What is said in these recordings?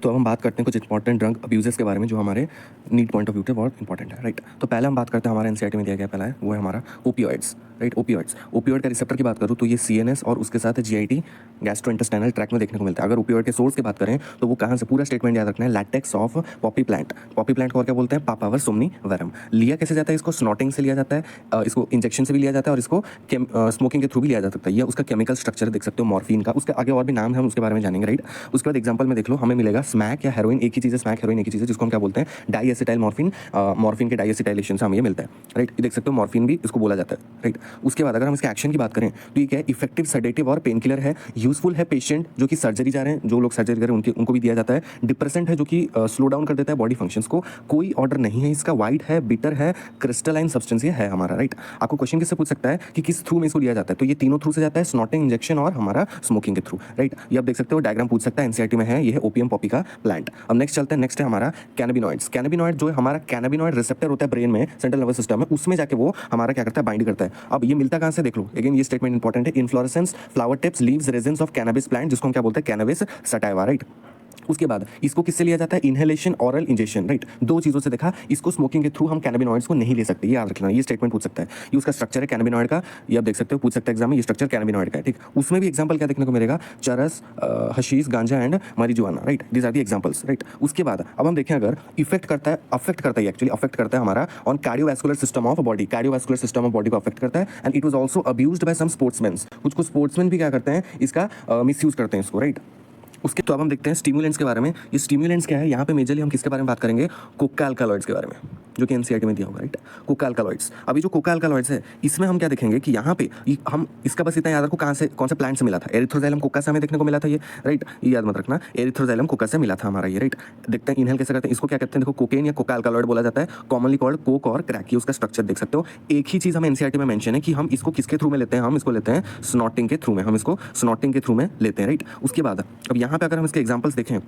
तो अब हम बात करते हैं कुछ इंपॉर्टेंट ड्रग अब्यूजेस के बारे में जो हमारे नीड पॉइंट ऑफ व्यू से बहुत इंपॉर्टेंट है, राइट। तो पहले हम बात करते हैं, हमारे एनसीईआरटी में दिया गया पहला है, वो है हमारा ओपियोइड्स, राइट। ओपियोइड का रिसेप्टर की बात करूँ तो ये सीएनएस और उसके साथ जीआईटी गैस्ट्रोइंटेस्टाइनल ट्रैक्ट में देखने को मिलता है। अगर ओपियोइड के सोर्स की बात करें तो वो कहाँ से, पूरा स्टेटमेंट याद रखना है, latex of Poppy plant. Poppy plant को और क्या बोलते हैं, पापावर सोमनीवरम। लिया कैसे जाता है, इसको स्नॉटिंग से लिया जाता है, इसको इंजेक्शन से भी लिया जाता है और इसको स्मोकिंग के थ्रू भी लिया जा सकता है। ये उसका केमिकल स्ट्रक्चर देख सकते हो मॉर्फिन का, उसके आगे और भी नाम है, हम उसके बारे में जानेंगे, राइट। उसके बाद एग्जांपल में देख लो, हमें मिलेगा स्मैक या हेरोइन, एक ही चीज़ है, स्मैक हेरोइन एक ही चीज़ है, जिसको हम क्या बोलते हैं, डाईएसिटाइल मॉर्फिन। मॉर्फिन के डाईएसिटाइलेशन से हमें ये मिलता है, राइट। ये देख सकते हो मॉर्फिन भी इसको बोला जाता है, राइट। उसके बाद अगर हम इसके एक्शन की बात करें तो ये क्या है, इफेक्टिव सेडेटिव और पेन किलर है, यूजफुल है पेशेंट जो कि सर्जरी जा रहे हैं, जो लोग सर्जरी करें उनको भी दिया जाता है। डिप्रेसेंट है जो कि स्लो डाउन कर देता है बॉडी फंक्शंस को। कोई ऑर्डर नहीं है इसका, वाइट है, बिटर है, क्रिस्टलाइन सब्सटेंस ये है हमारा, राइट। आपको क्वेश्चन किससे पूछ सकता है कि किस थ्रू में इसको लिया जाता है, तो ये तीनों थ्रू से जाता है, स्नॉटिंग, इंजेक्शन और हमारा स्मोकिंग के थ्रू, राइट। ये आप देख सकते हो, डायग्राम पूछ सकता है, एनसीईआरटी में है, ये है ओपियम पॉपी का प्लांट। अब नेक्स्ट चलते हैं, नेक्स्ट है हमारा कैनाबिनॉइड्स। कैनाबिनॉइड जो है हमारा कैनाबिनॉइड रिसेप्टर होता है ब्रेन में, सेंट्रल नर्वस सिस्टम में, उसमें जाके वो हमारा क्या करता है, बाइंड करता है। अब ये मिलता कहां से देख लो, अगेन ये स्टेटमेंट इंपॉर्टेंट है, inflorescence, flower tips, leaves, resins of cannabis plant, जिसको हम क्या बोलते हैं, कैनबिस सटाइवा, राइट। उसके बाद इसको किससे लिया जाता है, इनहेलेशन, ऑरल इंजेक्शन, राइट। दो चीजों से देखा, इसको स्मोकिंग के थ्रू हम कैनाबिनॉइड्स को नहीं ले सकते, ये याद रखना, ये स्टेटमेंट पूछ सकता है। ये उसका स्ट्रक्चर है कैनाबिनॉइड का, ये आप देख सकते हो, पूछ सकता है एग्जाम में, ये स्ट्रक्चर कैनाबिनॉइड का है, ठीक। उसमें भी एग्जांपल क्या देखने को मिलेगा, charas, hashish, ganja and marijuana, right. These are the examples, right. उसके बाद अब हम देखें, अगर इफेक्ट करता है, अफेक्ट करता है, एक्चुअली अफेक्ट करता है हमारा on cardiovascular system of body, cardiovascular system of body को अफेक्ट करता है। And it was also abused by some sportsman, कुछ स्पोर्ट्समैन भी क्या करते हैं, इसका मिसयूज करते हैं इसको, राइट। उसके तो अब हम देखते हैं स्टिमुलेंट्स के बारे में। ये स्टिमुलेंट्स क्या है, यहाँ पे मेजरली हम किसके बारे में बात करेंगे, कोका अल्कालॉइड्स के बारे में, जो कि एनसीईआरटी में दिया होगा, राइट। कोका अल्कालॉइड्स, अभी जो कोका अल्कालॉइड्स है इसमें हम क्या देखेंगे कि यहाँ पे हम इसका बस इतना याद रखो, कहाँ से, कौन से प्लांट से मिला था, एरिथ्रोजाइलम कोका से हमें देखने को मिला था ये, राइट। ये याद मत रखना, एरिथ्रोजाइलम कोका से मिला था हमारा ये, राइट। देखते हैं इनहेल कैसे करते हैं, इसको क्या कहते हैं, देखो कोकेन या कोका अल्कालॉइड बोला जाता है, कॉमनली कॉल्ड कोक और क्रैक। ये उसका स्ट्रक्चर देख सकते हो। एक ही चीज़ हमें एनसीईआरटी में मेंशन है कि हम इसको किसके थ्रू में लेते हैं, हम इसको लेते हैं स्नॉटिंग के थ्रू में, हम इसको स्नॉटिंग के थ्रू में लेते हैं, राइट। उसके बाद अब यहाँ पे अगर हम इसके एग्जांपल्स देखें,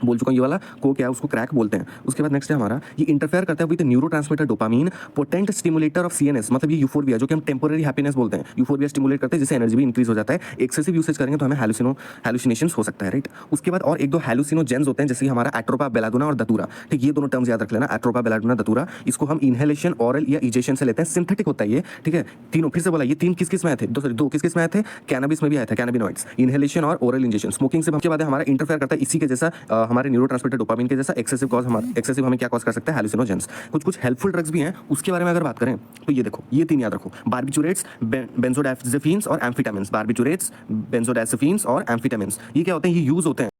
बोल चुका हूं ये वाला को क्या है, उसको क्रैक बोलते हैं। उसके बाद नेक्स्ट है हमारा, ये इंटरफेयर करता है with neurotransmitter dopamine, potent stimulator of CNS, मतलब ये यूफोर्बिया, जो कि हम टेम्पोररी हैप्पीनेस बोलते हैं, यूफोर्बिया स्टिमुलेट करते हैं जिससे एनर्जी भी इंक्रीज हो जाता है। एक्सेसिव यूसेज करेंगे तो हमें हैलुसिनेशंस हो सकता है, राइट। उसके बाद और एक दो हैलुसिनोजेंस होते हैं, जैसे हमारा एट्रोपा बेलाडोना और दतूरा, ठीक। ये दोनों टर्म्स याद रख लेना, एट्रोपा बेलाडोना दतूरा। इसको हम इनहेलेशन, ऑरल या इंजेक्शन से लेते हैं, सिंथेटिक होता है ये, ठीक है। तीनों फिर से बोला, ये तीन किस किस में आए थे, दो किस किस में आए थे, कैनबिस में भी आया था, कैनाबिनॉइड्स, इनहेलेशन और ओरल इंजेक्शन। स्मोकिंग से के बाद हमारा इंटरफेयर करता है इसी के जैसा, हमारे न्यूरोट्रांसमीटर डोपामिन के जैसा। एक्सेसिव कॉज हमारा, एक्सेसिव हमें क्या कॉज कर सकता है, हैलुसिनोजेंस। कुछ हेल्पफुल ड्रग्स भी हैं, उसके बारे में अगर बात करें तो ये देखो, ये तीन याद रखो, बार्बिचुरेट्स, बेंजोडाइजेपिन्स और एम्फेटामिन्स। बार्बिचुरेट्स, बेंजोडाइजेपिन्स और एम्फेटामिन्स, ये क्या होते हैं, ये यूज होते हैं